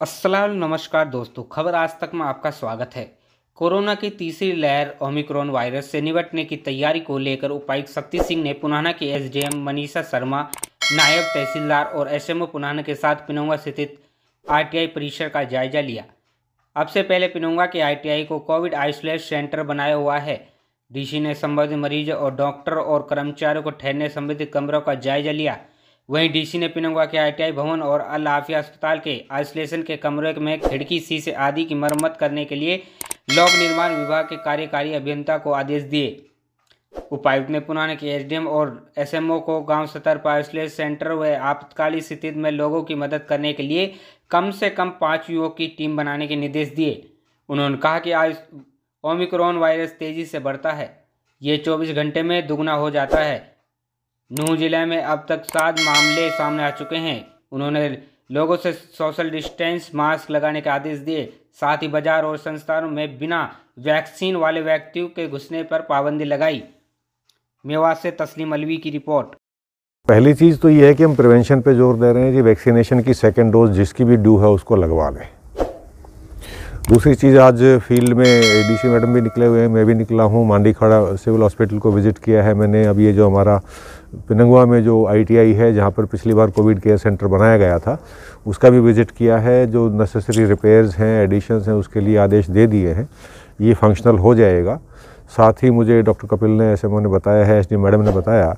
अस्सलाम नमस्कार दोस्तों, खबर आज तक में आपका स्वागत है। कोरोना की तीसरी लहर ओमिक्रॉन वायरस से निपटने की तैयारी को लेकर उपायुक्त शक्ति सिंह ने पुनाना के एसडीएम मनीषा शर्मा, नायब तहसीलदार और एसएमओ पुनाना के साथ पिनोंगा स्थित आईटीआई परिसर का जायजा लिया। अब से पहले पिनोंगा के आईटीआई को कोविड आइसोलेशन सेंटर बनाया हुआ है। डीसी ने संबंधित मरीजों और डॉक्टर और कर्मचारियों को ठहरने संबंधित कमरों का जायजा लिया। वहीं डीसी ने पिनोंगा के आईटीआई भवन और अल आफिया अस्पताल के आइसोलेशन के कमरे में खिड़की, शीशे आदि की मरम्मत करने के लिए लोक निर्माण विभाग के कार्यकारी अभियंता को आदेश दिए। उपायुक्त ने पुनाना के एसडीएम और एसएमओ को गांव स्तर पर आइसोलेशन सेंटर व आपातकालीन स्थिति में लोगों की मदद करने के लिए कम से कम 5 युवकों की टीम बनाने के निर्देश दिए। उन्होंने कहा कि आज ओमिक्रॉन वायरस तेजी से बढ़ता है, ये 24 घंटे में दुगना हो जाता है। नूंह जिले में अब तक 7 मामले सामने आ चुके हैं। उन्होंने लोगों से सोशल डिस्टेंस, मास्क लगाने के आदेश दिए। साथ ही बाजार और संस्थानों में बिना वैक्सीन वाले व्यक्तियों के घुसने पर पाबंदी लगाई। मेवात से तस्लीम अलवी की रिपोर्ट। पहली चीज़ तो ये है कि हम प्रिवेंशन पे जोर दे रहे हैं कि वैक्सीनेशन की सेकेंड डोज जिसकी भी ड्यू है उसको लगवा लें। दूसरी चीज़, आज फील्ड में एडीसी मैडम भी निकले हुए हैं, मैं भी निकला हूँ। मांडीखाड़ा सिविल हॉस्पिटल को विज़िट किया है मैंने। अब ये जो हमारा पिनंगवा में जो आईटीआई है, जहाँ पर पिछली बार कोविड केयर सेंटर बनाया गया था, उसका भी विज़िट किया है। जो नेसेसरी रिपेयर्स हैं, एडिशंस हैं, उसके लिए आदेश दे दिए हैं। ये फंक्शनल हो जाएगा। साथ ही मुझे डॉक्टर कपिल ने, एसएमओ ने बताया है, एसडी मैडम ने बताया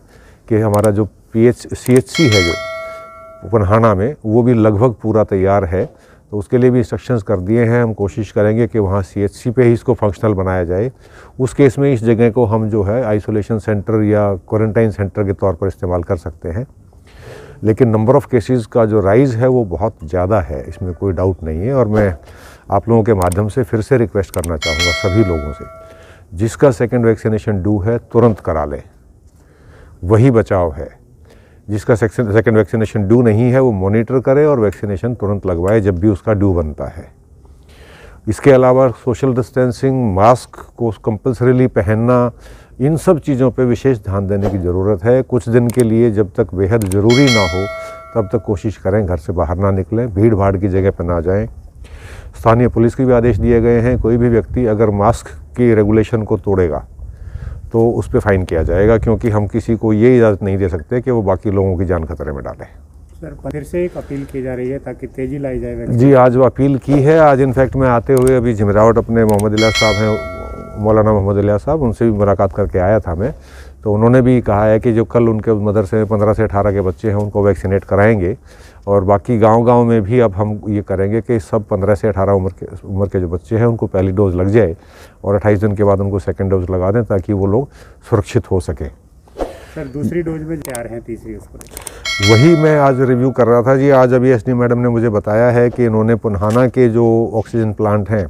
कि हमारा जो सीएचसी है जो पुनाना में, वो भी लगभग पूरा तैयार है। तो उसके लिए भी इंस्ट्रक्शंस कर दिए हैं। हम कोशिश करेंगे कि वहाँ सीएचसी पे ही इसको फंक्शनल बनाया जाए। उस केस में इस जगह को हम जो है आइसोलेशन सेंटर या क्वारंटाइन सेंटर के तौर पर इस्तेमाल कर सकते हैं। लेकिन नंबर ऑफ़ केसेस का जो राइज़ है वो बहुत ज़्यादा है, इसमें कोई डाउट नहीं है। और मैं आप लोगों के माध्यम से फिर से रिक्वेस्ट करना चाहूँगा सभी लोगों से, जिसका सेकेंड वैक्सीनेशन ड्यू है तुरंत करा लें, वही बचाव है। जिसका सेकेंड वैक्सीनेशन ड्यू नहीं है वो मॉनिटर करे और वैक्सीनेशन तुरंत लगवाए जब भी उसका ड्यू बनता है। इसके अलावा सोशल डिस्टेंसिंग, मास्क को कंपल्सरीली पहनना, इन सब चीज़ों पे विशेष ध्यान देने की ज़रूरत है। कुछ दिन के लिए जब तक बेहद ज़रूरी ना हो तब तक कोशिश करें घर से बाहर ना निकलें, भीड़ भाड़ की जगह पर ना जाएं। स्थानीय पुलिस के भी आदेश दिए गए हैं, कोई भी व्यक्ति अगर मास्क की रेगुलेशन को तोड़ेगा तो उस पर फ़ाइन किया जाएगा, क्योंकि हम किसी को ये इजाज़त नहीं दे सकते कि वो बाकी लोगों की जान खतरे में डालें। सर, फिर से एक अपील की जा रही है ताकि तेज़ी लाई जाए। जी, आज वो अपील की है। आज इनफैक्ट मैं आते हुए अभी झिमरावट अपने मोहम्मद इलियास साहब हैं, मौलाना मोहम्मद इलियास साहब, उनसे भी मुलाकात करके आया था मैं। तो उन्होंने भी कहा है कि जो कल उनके मदरसे में 15 से 18 के बच्चे हैं उनको वैक्सीनेट कराएंगे। और बाकी गांव-गांव में भी अब हम ये करेंगे कि सब 15 से 18 उम्र के जो बच्चे हैं उनको पहली डोज़ लग जाए और 28 दिन के बाद उनको सेकेंड डोज लगा दें, ताकि वो लोग सुरक्षित हो सकें। सर, दूसरी डोज में तैयार हैं, तीसरी उसको? वही मैं आज रिव्यू कर रहा था जी। आज अभी एसडी मैडम ने मुझे बताया है कि इन्होंने पुनाना के जो ऑक्सीजन प्लांट हैं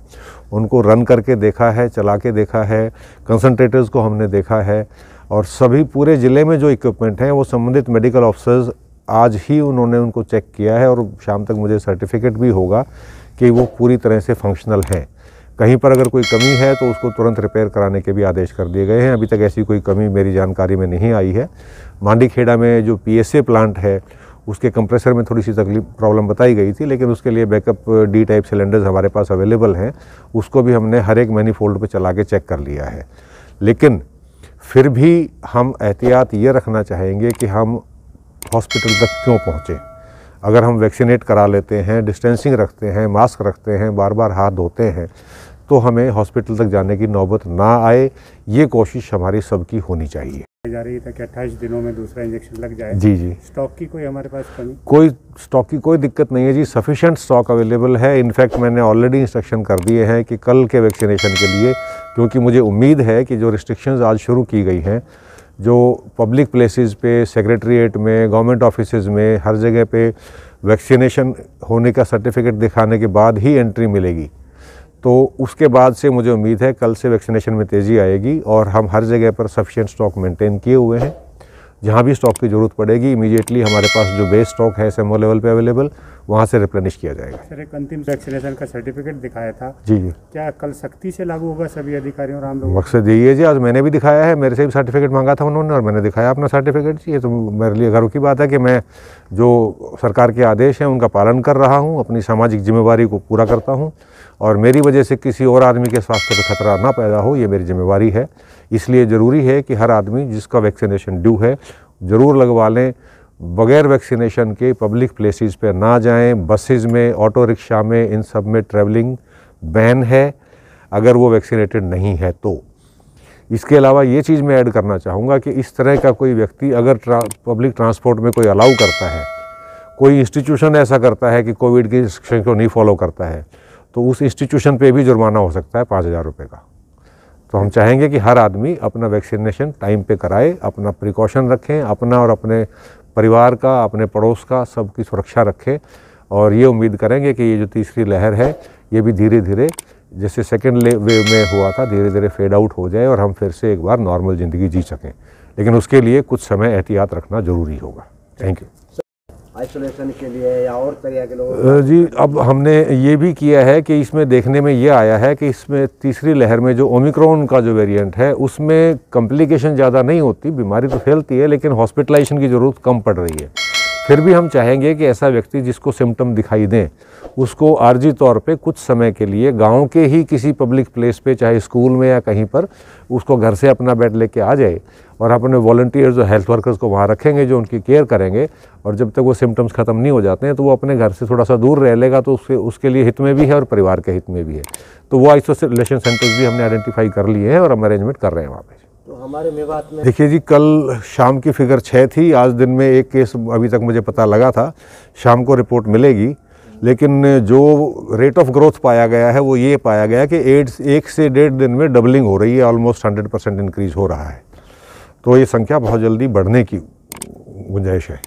उनको रन करके देखा है, चला के देखा है, कंसनट्रेटर्स को हमने देखा है, और सभी पूरे ज़िले में जो इक्विपमेंट हैं वो संबंधित मेडिकल ऑफिसर्स आज ही उन्होंने उनको चेक किया है और शाम तक मुझे सर्टिफिकेट भी होगा कि वो पूरी तरह से फंक्शनल हैं। कहीं पर अगर कोई कमी है तो उसको तुरंत रिपेयर कराने के भी आदेश कर दिए गए हैं। अभी तक ऐसी कोई कमी मेरी जानकारी में नहीं आई है। मांडीखेड़ा में जो पीएसए प्लांट है उसके कंप्रेसर में थोड़ी सी प्रॉब्लम बताई गई थी, लेकिन उसके लिए बैकअप डी टाइप सिलेंडर्स हमारे पास अवेलेबल हैं। उसको भी हमने हर एक मैनीफोल्ड पे चला के चेक कर लिया है। लेकिन फिर भी हम एहतियात ये रखना चाहेंगे कि हम हॉस्पिटल तक क्यों पहुँचें। अगर हम वैक्सीनेट करा लेते हैं, डिस्टेंसिंग रखते हैं, मास्क रखते हैं, बार बार हाथ धोते हैं, तो हमें हॉस्पिटल तक जाने की नौबत ना आए। ये कोशिश हमारी सबकी होनी चाहिए। जा रही था कि 28 दिनों में दूसरा इंजेक्शन लग जाए। जी जी। स्टॉक की कोई हमारे पास कमी? कोई स्टॉक की कोई दिक्कत नहीं है जी, सफिशिएंट स्टॉक अवेलेबल है। इनफैक्ट मैंने ऑलरेडी इंस्ट्रक्शन कर दिए हैं कि कल के वैक्सीनेशन के लिए, क्योंकि मुझे उम्मीद है कि जो रिस्ट्रिक्शंस आज शुरू की गई हैं, जो पब्लिक प्लेसेस पे, सेक्रेटरीट में, गवर्नमेंट ऑफिसेज़ में, हर जगह पे वैक्सीनेशन होने का सर्टिफिकेट दिखाने के बाद ही एंट्री मिलेगी। तो उसके बाद से मुझे उम्मीद है कल से वैक्सीनेशन में तेज़ी आएगी और हम हर जगह पर सफिशिएंट स्टॉक मेंटेन किए हुए हैं। जहाँ भी स्टॉक की ज़रूरत पड़ेगी इमीडिएटली हमारे पास जो बेस स्टॉक है एसएमओ लेवल पे अवेलेबल, वहाँ से रिप्लेनिश किया जाएगा। सर, एक अंतिम वैक्सीनेशन का सर्टिफिकेट दिखाया था, जी जी, क्या कल सख्ती से लागू होगा सभी अधिकारियों और आम लोगों? मकसद यही है जी, आज मैंने भी दिखाया है, मेरे से भी सर्टिफिकेट मांगा था उन्होंने और मैंने दिखाया अपना सर्टिफिकेट जी। ये तो मेरे लिए गर्व की बात है कि मैं जो सरकार के आदेश हैं उनका पालन कर रहा हूँ, अपनी सामाजिक जिम्मेवारी को पूरा करता हूँ और मेरी वजह से किसी और आदमी के स्वास्थ्य पर खतरा ना पैदा हो, ये मेरी जिम्मेवारी है। इसलिए ज़रूरी है कि हर आदमी जिसका वैक्सीनेशन ड्यू है ज़रूर लगवा लें। बगैर वैक्सीनेशन के पब्लिक प्लेसेस पे ना जाएं, बसेस में, ऑटो रिक्शा में, इन सब में ट्रैवलिंग बैन है अगर वो वैक्सीनेटेड नहीं है तो। इसके अलावा ये चीज़ मैं ऐड करना चाहूँगा कि इस तरह का कोई व्यक्ति अगर पब्लिक ट्रांसपोर्ट में कोई अलाउ करता है, कोई इंस्टीट्यूशन ऐसा करता है कि कोविड की इंस्ट्रक्शन को नहीं फॉलो करता है, तो उस इंस्टीट्यूशन पे भी जुर्माना हो सकता है 5,000 रुपये का। तो हम चाहेंगे कि हर आदमी अपना वैक्सीनेशन टाइम पे कराए, अपना प्रिकॉशन रखें, अपना और अपने परिवार का, अपने पड़ोस का, सबकी सुरक्षा रखें और ये उम्मीद करेंगे कि ये जो तीसरी लहर है ये भी धीरे धीरे जैसे सेकेंड वेव में हुआ था धीरे धीरे फेड आउट हो जाए और हम फिर से एक बार नॉर्मल ज़िंदगी जी सकें। लेकिन उसके लिए कुछ समय एहतियात रखना ज़रूरी होगा। Thank you. आइसोलेशन के लिए या और तरह के लोग जी, अब हमने ये भी किया है कि इसमें देखने में ये आया है कि इसमें तीसरी लहर में जो ओमिक्रॉन का जो वेरिएंट है उसमें कॉम्प्लिकेशन ज़्यादा नहीं होती, बीमारी तो फैलती है लेकिन हॉस्पिटलाइजेशन की ज़रूरत कम पड़ रही है। फिर भी हम चाहेंगे कि ऐसा व्यक्ति जिसको सिम्टम दिखाई दें उसको आर्जी तौर पे कुछ समय के लिए गांव के ही किसी पब्लिक प्लेस पे, चाहे स्कूल में या कहीं पर, उसको घर से अपना बेड लेके आ जाए और अपने वॉलंटियर्स जो हेल्थ वर्कर्स को वहाँ रखेंगे जो उनकी केयर करेंगे और जब तक वो सिम्टम्स ख़त्म नहीं हो जाते हैं तो वो अपने घर से थोड़ा सा दूर रह लेगा तो उसके लिए हित में भी है और परिवार के हित में भी है। तो वो आइसोलेशन सेंटर्स भी हमने आइडेंटिफाई कर लिए हैं और हम अरेंजमेंट कर रहे हैं वहाँ पर। तो हमारे मेवात में देखिए जी, कल शाम की फिगर 6 थी, आज दिन में एक केस अभी तक मुझे पता लगा था, शाम को रिपोर्ट मिलेगी। लेकिन जो रेट ऑफ ग्रोथ पाया गया है वो ये पाया गया कि एड्स 1 से 1.5 दिन में डबलिंग हो रही है, ऑलमोस्ट 100% इंक्रीज़ हो रहा है। तो ये संख्या बहुत जल्दी बढ़ने की गुंजाइश है।